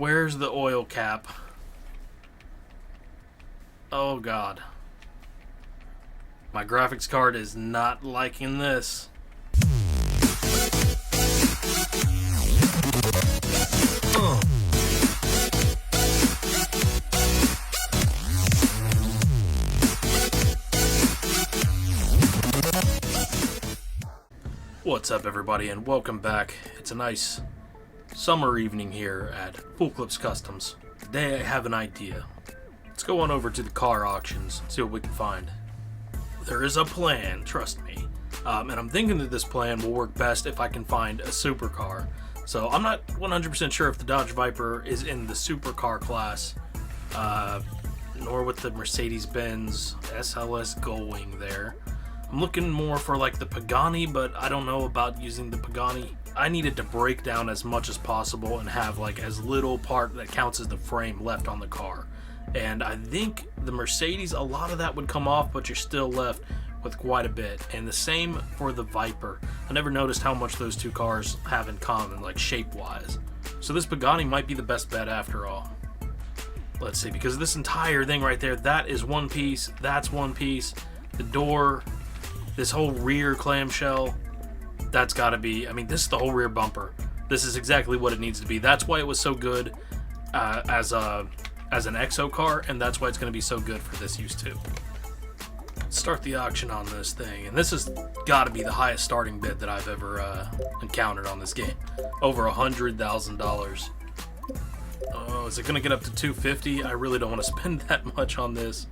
Where's the oil cap? Oh god. My graphics card is not liking this. What's up everybody and welcome back. It's a nice summer evening here at Full Clips Customs. Today I have an idea. Let's go on over to the car auctions, see what we can find. There is a plan, trust me. And I'm thinking that this plan will work best if I can find a supercar. So I'm not 100% sure if the Dodge Viper is in the supercar class, nor with the Mercedes-Benz SLS Gullwing there. I'm looking more for like the Pagani, but I don't know about using the Pagani. I need it to break down as much as possible and have like as little part that counts as the frame left on the car. And I think the Mercedes, a lot of that would come off, but you're still left with quite a bit. And the same for the Viper. I never noticed how much those two cars have in common, like shape-wise. So this Pagani might be the best bet after all. Let's see, because this entire thing right there, that is one piece, that's one piece. The door, this whole rear clamshell, that's got to be, I mean, this is the whole rear bumper. This is exactly what it needs to be. That's why it was so good as an EXO car, and that's why it's going to be so good for this use too. Let's start the auction on this thing, and this has got to be the highest starting bid that I've ever encountered on this game. Over $100,000. Oh, is it going to get up to $250,000? I really don't want to spend that much on this.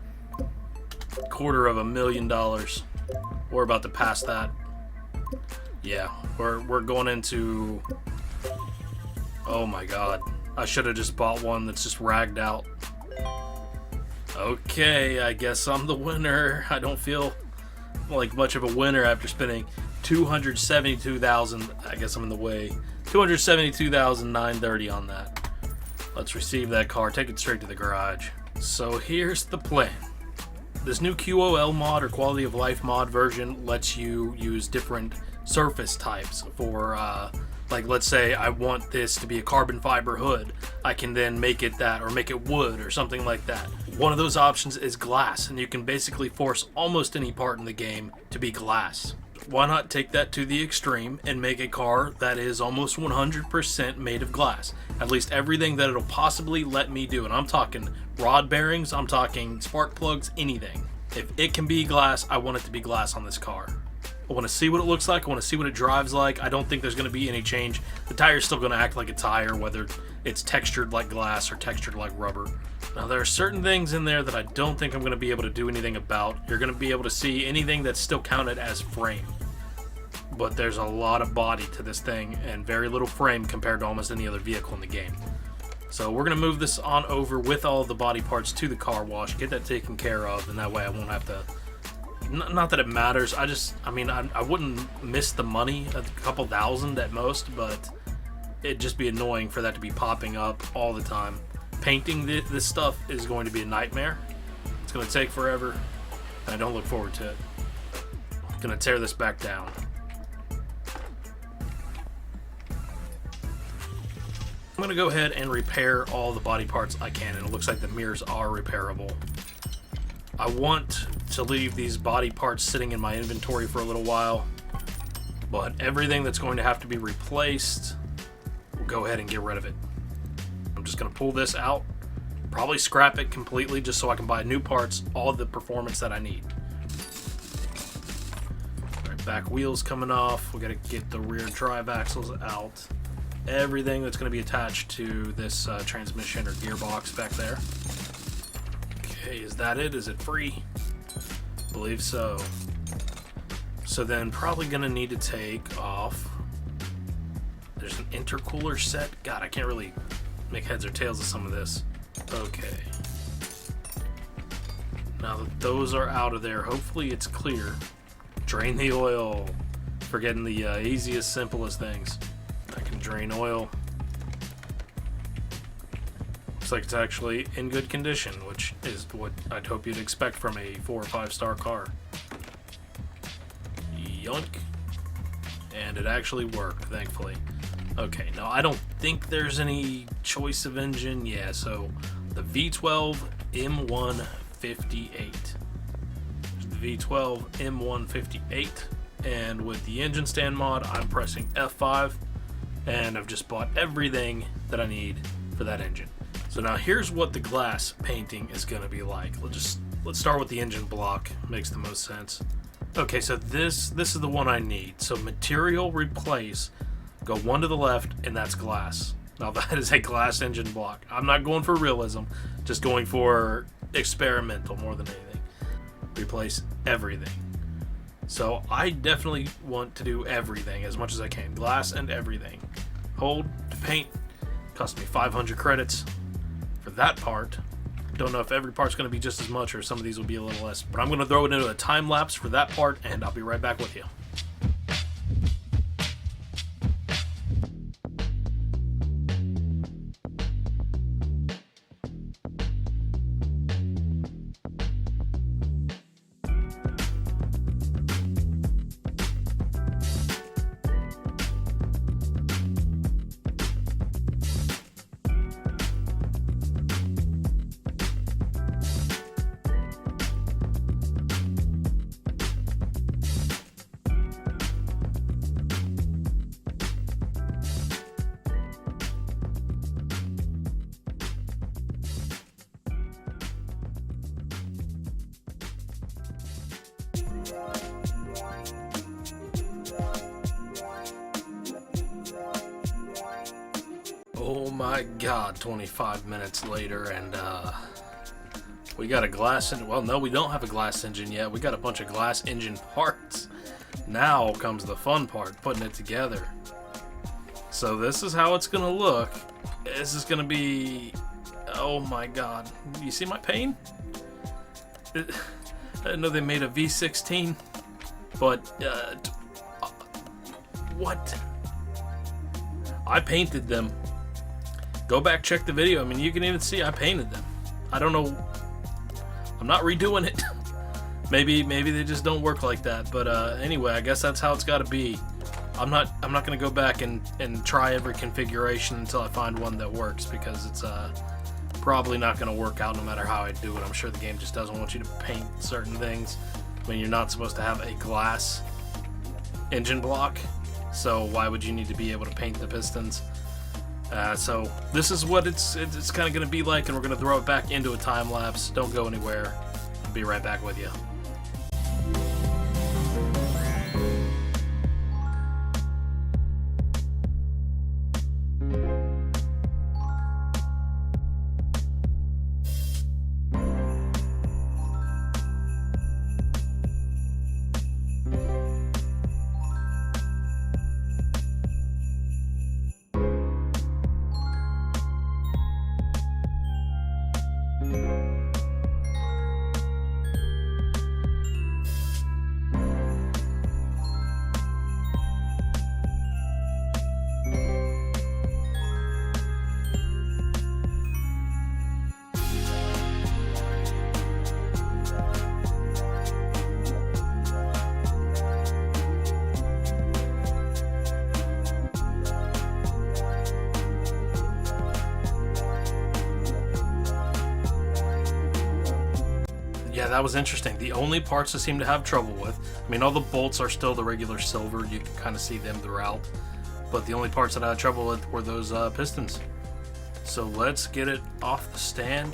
$250,000. We're about to pass that. Yeah, we're going into... Oh my god. I should have just bought one that's just ragged out. Okay, I guess I'm the winner. I don't feel like much of a winner after spending $272,000. I guess I'm in the way. $272,930 on that. Let's receive that car, take it straight to the garage. So here's the plan. This new QOL mod or quality of life mod version lets you use different surface types for like, let's say I want this to be a carbon fiber hood. I can then make it that, or make it wood or something like that. One of those options is glass, and you can basically force almost any part in the game to be glass. Why not take that to the extreme and make a car that is almost 100% made of glass? At least everything that it'll possibly let me do. And I'm talking rod bearings, I'm talking spark plugs, anything. If it can be glass, I want it to be glass on this car. I want to see what it looks like. I want to see what it drives like. I don't think there's going to be any change. The tire's still going to act like a tire, whether it's textured like glass or textured like rubber. Now, there are certain things in there that I don't think I'm going to be able to do anything about. You're going to be able to see anything that's still counted as frame. But there's a lot of body to this thing and very little frame compared to almost any other vehicle in the game. So we're going to move this on over with all of the body parts to the car wash, get that taken care of, and that way I won't have to... Not that it matters, I mean, I wouldn't miss the money, a couple thousand at most, but it'd just be annoying for that to be popping up all the time. Painting this stuff is going to be a nightmare. It's going to take forever, and I don't look forward to it. I'm going to tear this back down. I'm going to go ahead and repair all the body parts I can, and it looks like the mirrors are repairable. I want to leave these body parts sitting in my inventory for a little while, but everything that's going to have to be replaced, we'll go ahead and get rid of it. I'm just going to pull this out, probably scrap it completely just so I can buy new parts, all of the performance that I need. All right, back wheels coming off. We got to get the rear drive axles out. Everything that's going to be attached to this transmission or gearbox back there. Okay, is that it? Is it free? I believe so. So then probably going to need to take off. There's an intercooler set. God, I can't really make heads or tails of some of this. Okay. Now that those are out of there, hopefully it's clear. Drain the oil. Forgetting the easiest, simplest things. I can drain oil. Looks like it's actually in good condition, which is what I'd hope you'd expect from a 4 or 5 star car. Yoink. And it actually worked, thankfully. Okay, no, I don't think there's any choice of engine. Yeah, so the V12 M158. The V12 M158. And with the engine stand mod, I'm pressing F5. And I've just bought everything that I need for that engine. So now here's what the glass painting is going to be like. Let's start with the engine block. Makes the most sense. Okay, so this is the one I need. So material replace, go one to the left, and that's glass. Now that is a glass engine block. I'm not going for realism, just going for experimental more than anything. Replace everything. So I definitely want to do everything as much as I can. Glass and everything. Hold to paint. Cost me 500 credits for that part. Don't know if every part's going to be just as much or some of these will be a little less. But I'm going to throw it into a time lapse for that part, and I'll be right back with you. Oh my god, 25 minutes later, and we got a glass engine. Well, no, we don't have a glass engine yet. We got a bunch of glass engine parts. Now comes the fun part, putting it together. So this is how it's gonna look. This is gonna be, oh my god. You see my paint? I didn't know they made a V16, but what? I painted them. Go back, check the video. I mean, you can even see I painted them. I don't know. I'm not redoing it. maybe they just don't work like that. But anyway, I guess that's how it's got to be. I'm not gonna go back and try every configuration until I find one that works, because it's probably not gonna work out no matter how I do it. I'm sure the game just doesn't want you to paint certain things when you're not supposed to have a glass engine block. So why would you need to be able to paint the pistons? So this is what it's kind of going to be like, and we're going to throw it back into a time lapse. Don't go anywhere. I'll be right back with you. Yeah, that was interesting. The only parts I seem to have trouble with, I mean, all the bolts are still the regular silver. You can kind of see them throughout. But the only parts that I had trouble with were those pistons. So let's get it off the stand.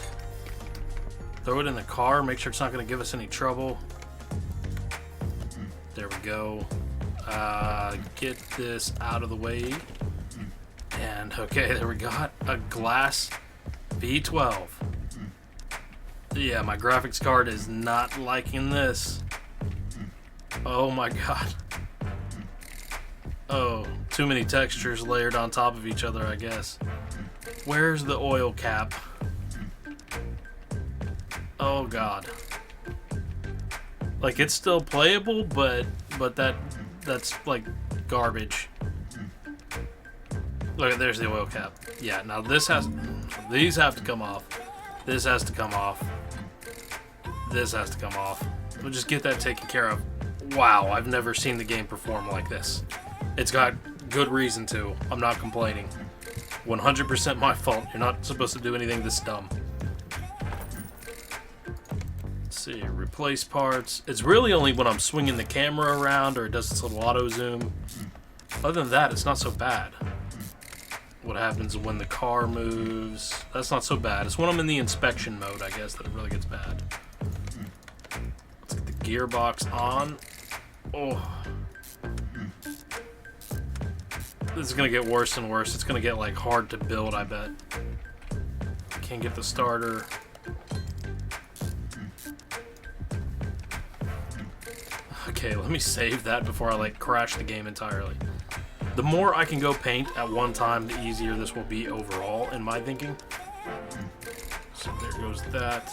Throw it in the car. Make sure it's not going to give us any trouble. There we go. Get this out of the way. And okay, there we got a glass V12. Yeah, my graphics card is not liking this. Oh my god. Oh, too many textures layered on top of each other, I guess. Where's the oil cap? Oh god. Like, it's still playable, but that's like garbage. Look, there's the oil cap. Yeah, now these have to come off. This has to come off. This has to come off. We'll just get that taken care of. Wow, I've never seen the game perform like this. It's got Good reason to. I'm not complaining. 100% my fault. You're not supposed to do anything this dumb. Let's see, replace parts. It's really only when I'm swinging the camera around or it does this little auto zoom. Other than that, it's not so bad. What happens when the car moves? That's not so bad. It's when I'm in the inspection mode, I guess, that it really gets bad. Let's get the gearbox on. Oh. This is gonna get worse and worse. It's gonna get like hard to build, I bet. Can't get the starter. Okay, let me save that before I like crash the game entirely. The more I can go paint at one time, the easier this will be overall, in my thinking. So there goes that.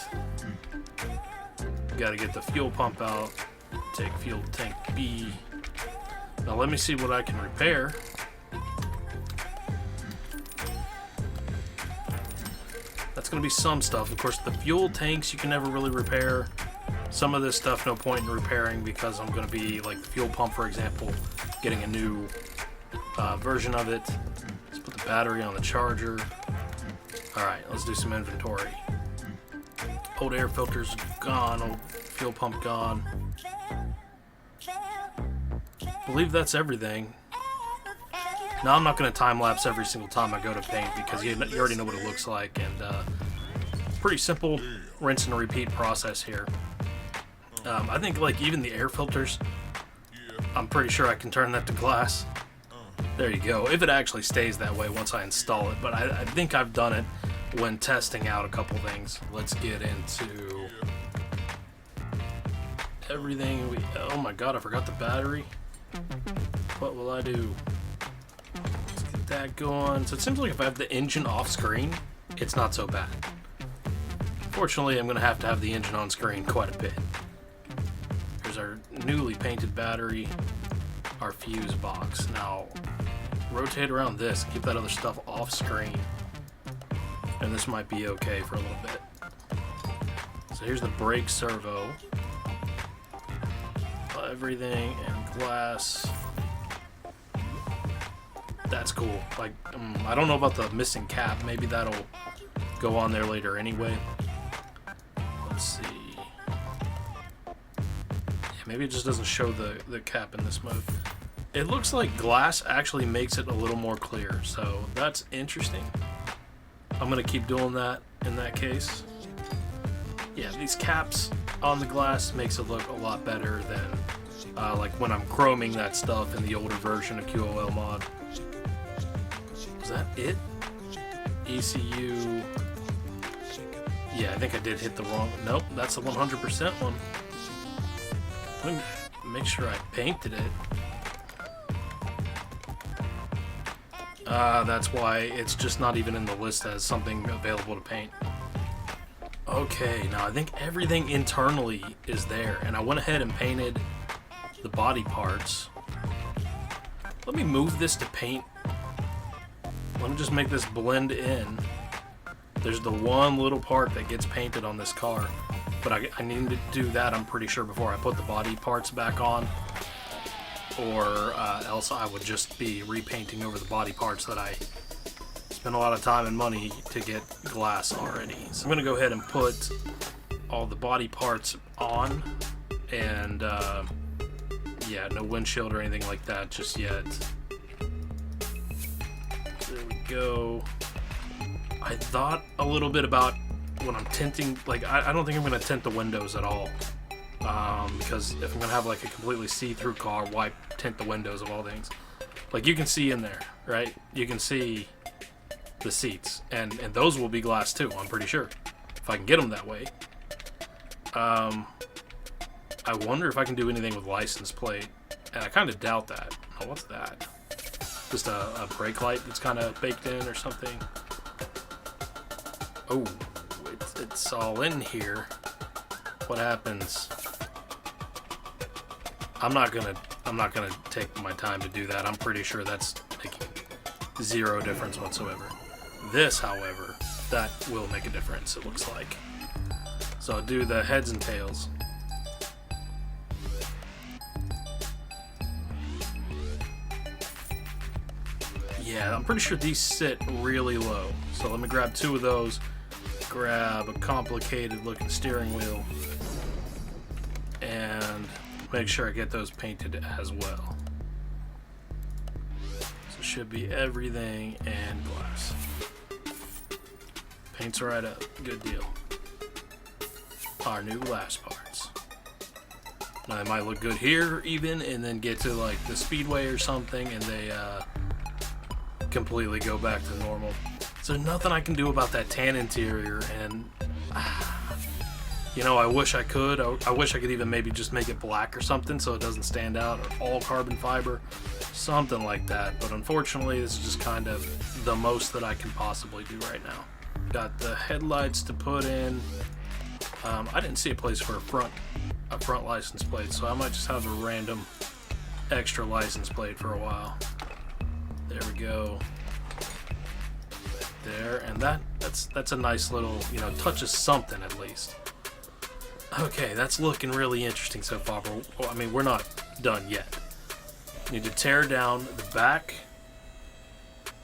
Gotta get the fuel pump out. Take fuel tank B. Now let me see what I can repair. That's going to be some stuff. Of course, the fuel tanks you can never really repair. Some of this stuff, no point in repairing because I'm going to be, like the fuel pump, for example, getting a new version of it. Let's put the battery on the charger. Alright, let's do some inventory. Old air filters gone. Old fuel pump gone. I believe that's everything. Now, I'm not going to time-lapse every single time I go to paint because you already know what it looks like, and pretty simple rinse and repeat process here. I think, like, even the air filters, I'm pretty sure I can turn that to glass. There you go, if it actually stays that way once I install it, but I think I've done it when testing out a couple things. Let's get into everything. Oh my god, I forgot the battery. What will I do? That going. So it seems like if I have the engine off screen, it's not so bad. Fortunately, I'm going to have the engine on screen quite a bit. Here's our newly painted battery, our fuse box. Now, rotate around this, keep that other stuff off screen, and this might be okay for a little bit. So here's the brake servo. Everything and glass. That's cool. Like, I don't know about the missing cap. Maybe that'll go on there later anyway. Let's see. Yeah, maybe it just doesn't show the cap in this mode. It looks like glass actually makes it a little more clear, so that's interesting. I'm going to keep doing that in that case. Yeah, these caps on the glass makes it look a lot better than like when I'm chroming that stuff in the older version of QOL Mod. Is that it? ECU. Yeah, I think I did hit the wrong. Nope, that's the 100% one. Let me make sure I painted it. That's why it's just not even in the list as something available to paint. Okay, now I think everything internally is there, and I went ahead and painted the body parts. Let me move this to paint. Let me just make this blend in. There's the one little part that gets painted on this car, but I need to do that, I'm pretty sure, before I put the body parts back on, or else I would just be repainting over the body parts that I spent a lot of time and money to get glass already. So I'm gonna go ahead and put all the body parts on, and yeah, no windshield or anything like that just yet. There we go. I thought a little bit about when I'm tinting, like I don't think I'm gonna tint the windows at all, because if I'm gonna have like a completely see-through car, why tint the windows of all things? Like you can see in there, right? You can see the seats, and those will be glass too, I'm pretty sure, if I can get them that way. I wonder if I can do anything with license plate, and I kind of doubt that. Oh, what's that? Just a brake light that's kind of baked in or something. Oh, it's all in here. What happens? I'm not gonna take my time to do that. I'm pretty sure that's making zero difference whatsoever. This, however, that will make a difference, it looks like. So I'll do the heads and tails. Yeah, I'm pretty sure these sit really low. So let me grab 2 of those. Grab a complicated looking steering wheel. And make sure I get those painted as well. So it should be everything and glass. Paints right up. Good deal. Our new glass parts. Now they might look good here even, and then get to like the speedway or something and they completely go back to normal. So nothing I can do about that tan interior, and you know, I wish I could. I wish I could even maybe just make it black or something so it doesn't stand out, or all carbon fiber, something like that. But unfortunately, this is just kind of the most that I can possibly do right now. Got the headlights to put in. I didn't see a place for a front license plate, so I might just have a random extra license plate for a while. There we go. There, and that's a nice little, you know, touches something at least. Okay, that's looking really interesting so far, but well, I mean, we're not done yet. Need to tear down the back,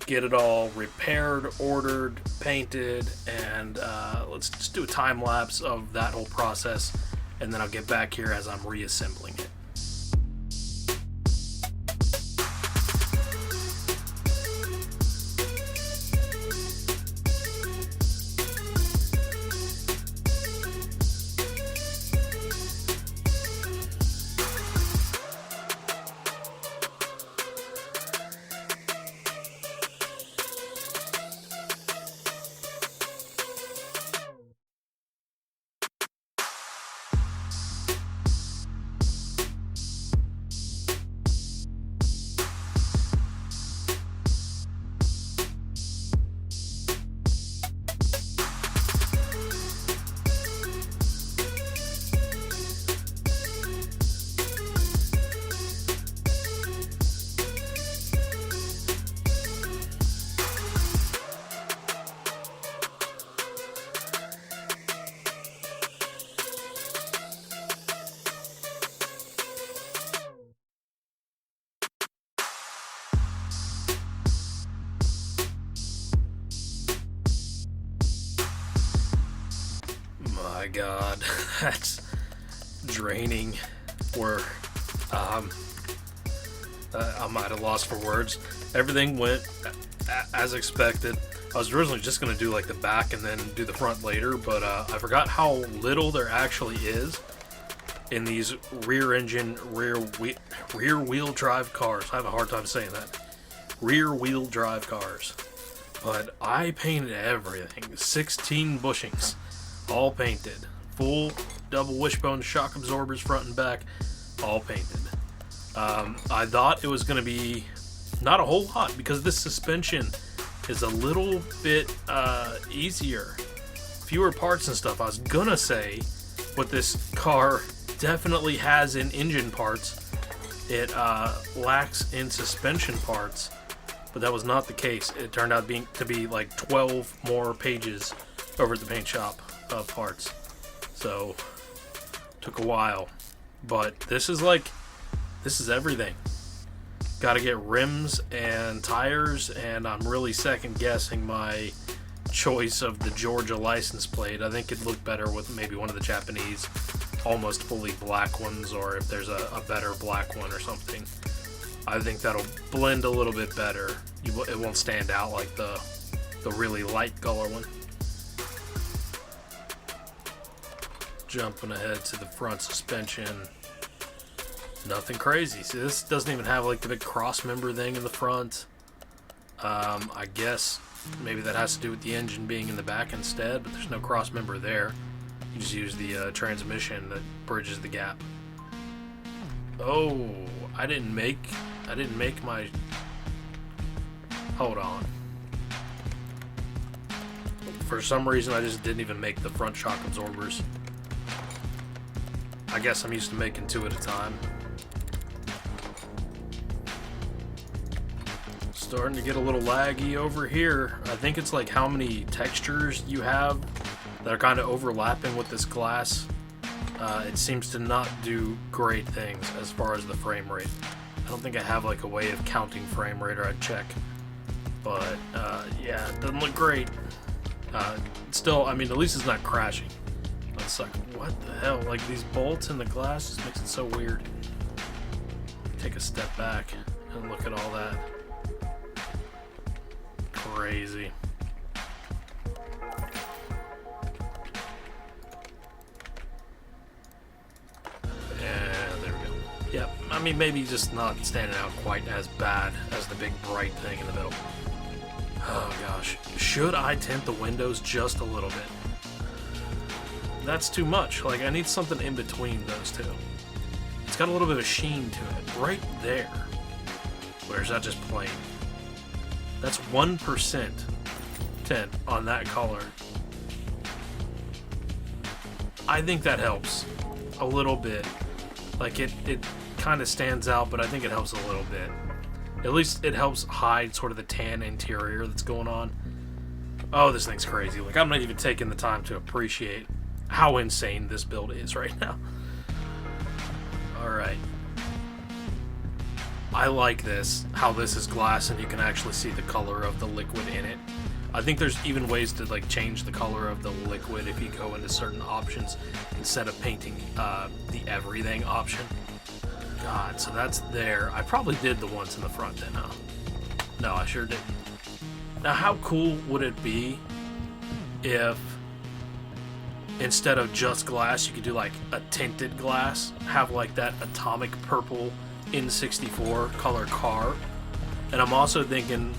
get it all repaired, ordered, painted, and let's just do a time lapse of that whole process, and then I'll get back here as I'm reassembling it. My God, that's draining work. I'm at a loss for words. Everything went as expected. I was originally just going to do like the back and then do the front later, but I forgot how little there actually is in these rear wheel drive cars. I have a hard time saying that. Rear wheel drive cars. But I painted everything. 16 bushings. All painted. Full double wishbone shock absorbers front and back. All painted. I thought it was going to be not a whole lot because this suspension is a little bit easier. Fewer parts and stuff. I was going to say what this car definitely has in engine parts, it lacks in suspension parts, but that was not the case. It turned out to be like 12 more pages over at the paint shop of parts, so took a while. But this is everything. Got to get rims and tires, and I'm really second guessing my choice of the Georgia license plate. I think it'd look better with maybe one of the Japanese almost fully black ones, or if there's a better black one or something. I think that'll blend a little bit better. It won't stand out like the really light color one. Jumping ahead to the front suspension. Nothing crazy. See, this doesn't even have like the big cross member thing in the front. I guess maybe that has to do with the engine being in the back instead, but there's no cross member there. You just use the transmission that bridges the gap. Oh, I didn't make my... Hold on. For some reason, I just didn't even make the front shock absorbers. I guess I'm used to making 2 at a time. Starting to get a little laggy over here. I think it's like how many textures you have that are kind of overlapping with this glass. It seems to not do great things as far as the frame rate. I don't think I have like a way of counting frame rate, or I'd check. But yeah, it doesn't look great. Still, I mean, at least it's not crashing. It's like, what the hell? Like, these bolts in the glass just makes it so weird. Take a step back and look at all that. Crazy. Yeah, there we go. Yep, I mean, maybe just not standing out quite as bad as the big bright thing in the middle. Oh gosh. Should I tint the windows just a little bit? That's too much. Like, I need something in between those two. It's got a little bit of sheen to it. Right there. Or is that just plain? That's 1% tint on that color. I think that helps a little bit. Like, it kind of stands out, but I think it helps a little bit. At least it helps hide sort of the tan interior that's going on. Oh, this thing's crazy. Like, I'm not even taking the time to appreciate how insane this build is right now. Alright. I like this, how this is glass and you can actually see the color of the liquid in it. I think there's even ways to like change the color of the liquid if you go into certain options instead of painting the everything option. God, so that's there. I probably did the ones in the front then, huh? No, I sure didn't. Now, how cool would it be if instead of just glass, you could do like a tinted glass, have like that atomic purple N64 color car? And I'm also thinking,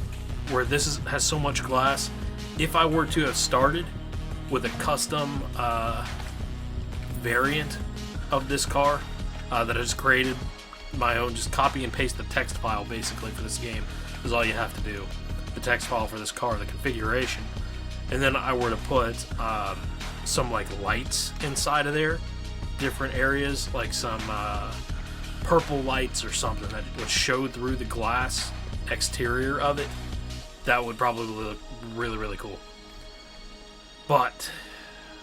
where this has so much glass, if I were to have started with a custom variant of this car that I just created my own, just copy and paste the text file basically for this game is all you have to do. The text file for this car, the configuration, and then I were to put some like lights inside of there, different areas, like some purple lights or something that would show through the glass exterior of it. That would probably look really, really cool. But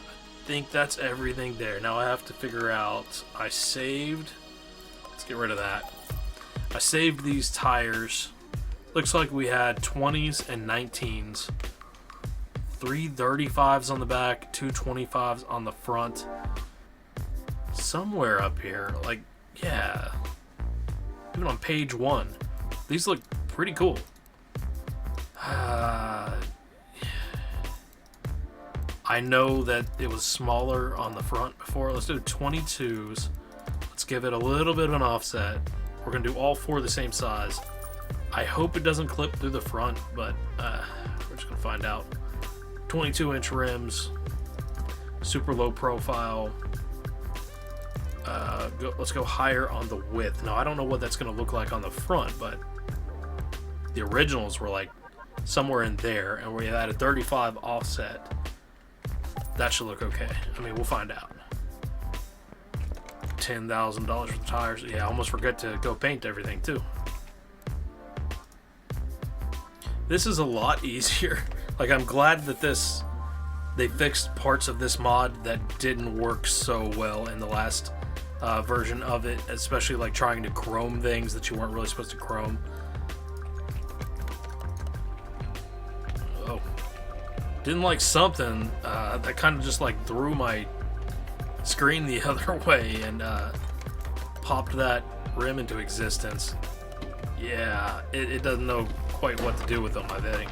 I think that's everything there. Now I have to figure out, I saved, let's get rid of that. I saved these tires. Looks like we had 20s and 19s. 3 35s on the back, 2 25s on the front. Somewhere up here, like, yeah. Even on page 1. These look pretty cool. I know that it was smaller on the front before. Let's do 22s. Let's give it a little bit of an offset. We're going to do all 4 the same size. I hope it doesn't clip through the front, but we're just going to find out. 22-inch rims. Super low profile. Let's go higher on the width. Now, I don't know what that's going to look like on the front, but the originals were like somewhere in there, and we had a 35 offset. That should look okay. I mean, we'll find out. $10,000 for the tires. Yeah, I almost forgot to go paint everything too. This is a lot easier. Like, I'm glad that they fixed parts of this mod that didn't work so well in the last version of it, especially like trying to chrome things that you weren't really supposed to chrome. Oh, didn't like something that kind of just like threw my screen the other way and popped that rim into existence. Yeah, it doesn't know quite what to do with them, I think.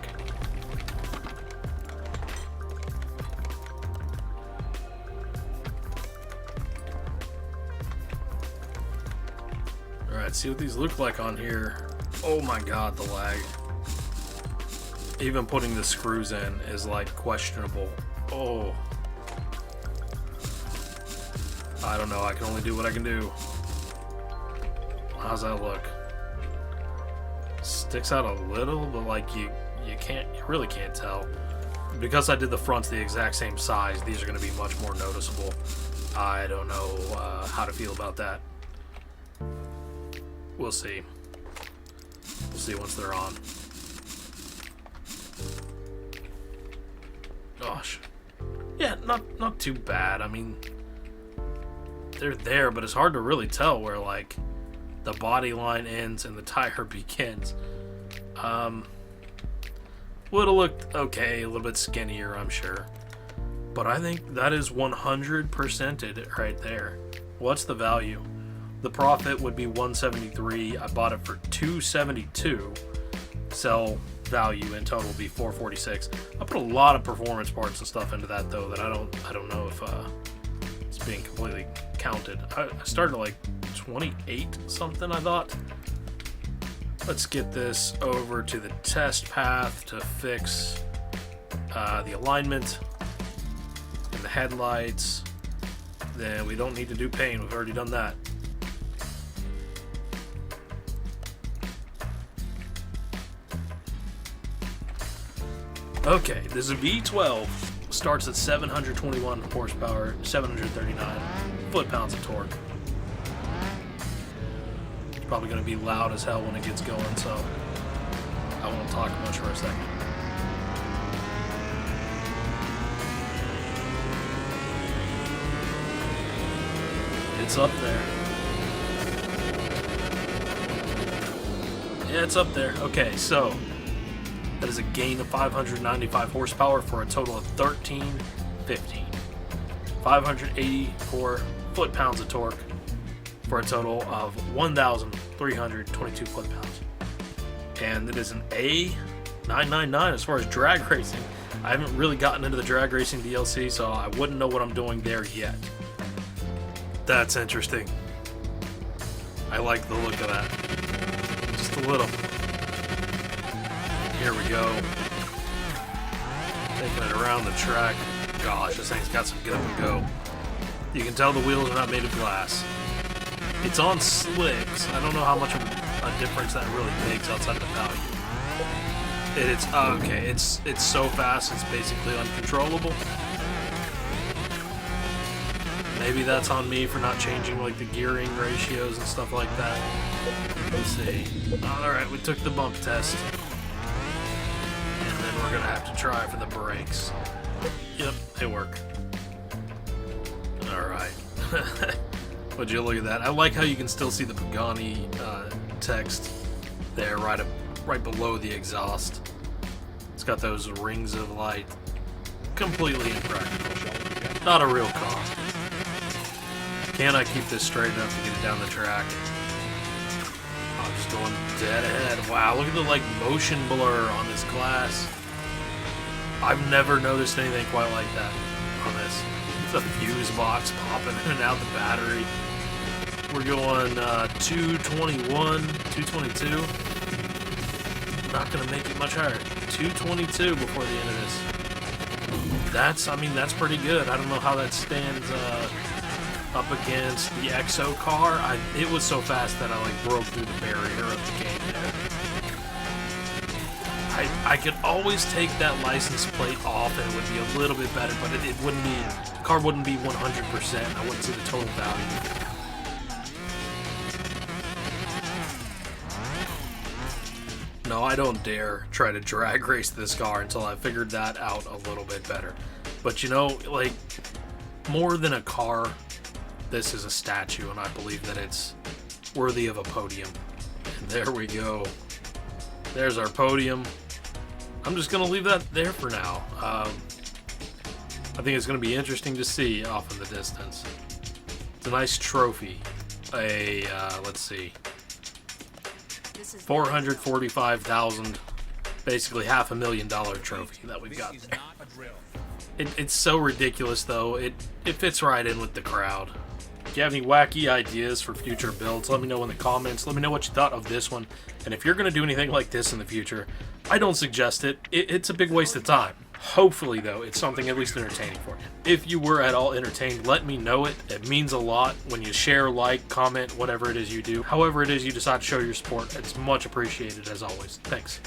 Alright, see what these look like on here. Oh my god, the lag. Even putting the screws in is like questionable. Oh. I don't know, I can only do what I can do. How's that look? Sticks out a little, but like you really can't tell. Because I did the fronts the exact same size, these are going to be much more noticeable. I don't know how to feel about that. We'll see. We'll see once they're on. Gosh. Yeah, not too bad. I mean, they're there, but it's hard to really tell where like the body line ends and the tire begins. Would have looked okay, a little bit skinnier, I'm sure. But I think that is 100%ed right there. What's the value? The profit would be 173. I bought it for 272. Sell value in total would be 446. I put a lot of performance parts and stuff into that though that I don't know if it's being completely counted. I started at like 28 something, I thought. Let's get this over to the test path to fix the alignment and the headlights. Then we don't need to do paint, we've already done that. Okay, this is a V12, starts at 721 horsepower, 739 foot-pounds of torque. It's probably going to be loud as hell when it gets going, so I won't talk much for a second. It's up there. Yeah, it's up there. Okay, so that is a gain of 595 horsepower for a total of 1315. 584 foot-pounds of torque for a total of 1,322 foot-pounds. And it is an A999 as far as drag racing. I haven't really gotten into the drag racing DLC, so I wouldn't know what I'm doing there yet. That's interesting. I like the look of that. Just a little. Here we go. Taking it around the track. Gosh, this thing's got some get up and go. You can tell the wheels are not made of glass. It's on slicks. I don't know how much of a difference that really makes outside of the value. It's okay. It's so fast. It's basically uncontrollable. Maybe that's on me for not changing like the gearing ratios and stuff like that. Let's see. Alright, we took the bump test. And then we're gonna have to try for the brakes. Yep, they work. Alright. Would you look at that? I like how you can still see the Pagani text there right below the exhaust. It's got those rings of light. Completely impractical. Not a real car. Can I keep this straight enough to get it down the track? I'm just going dead ahead. Wow, look at the like motion blur on this glass. I've never noticed anything quite like that on this. It's a fuse box popping in and out the battery. We're going 221, 222. Not gonna make it much higher. 222 before the end of this. That's pretty good. I don't know how that stands up against the EXO car. It was so fast that I like broke through the barrier of the game there. I could always take that license plate off and it would be a little bit better, but it wouldn't be, the car wouldn't be 100%. I wouldn't see the total value. No, I don't dare try to drag race this car until I figured that out a little bit better. But you know, like, more than a car, this is a statue, and I believe that it's worthy of a podium. And there we go. There's our podium. I'm just going to leave that there for now. I think it's going to be interesting to see off in the distance. It's a nice trophy. Let's see. 445,000, basically $500,000 trophy that we've got there. It's so ridiculous, though. It fits right in with the crowd. If you have any wacky ideas for future builds, let me know in the comments. Let me know what you thought of this one. And if you're going to do anything like this in the future, I don't suggest it. It's a big waste of time. Hopefully, though, it's something at least entertaining for you. If you were at all entertained, let me know it. It means a lot when you share, like, comment, whatever it is you do. However it is you decide to show your support, it's much appreciated as always. Thanks.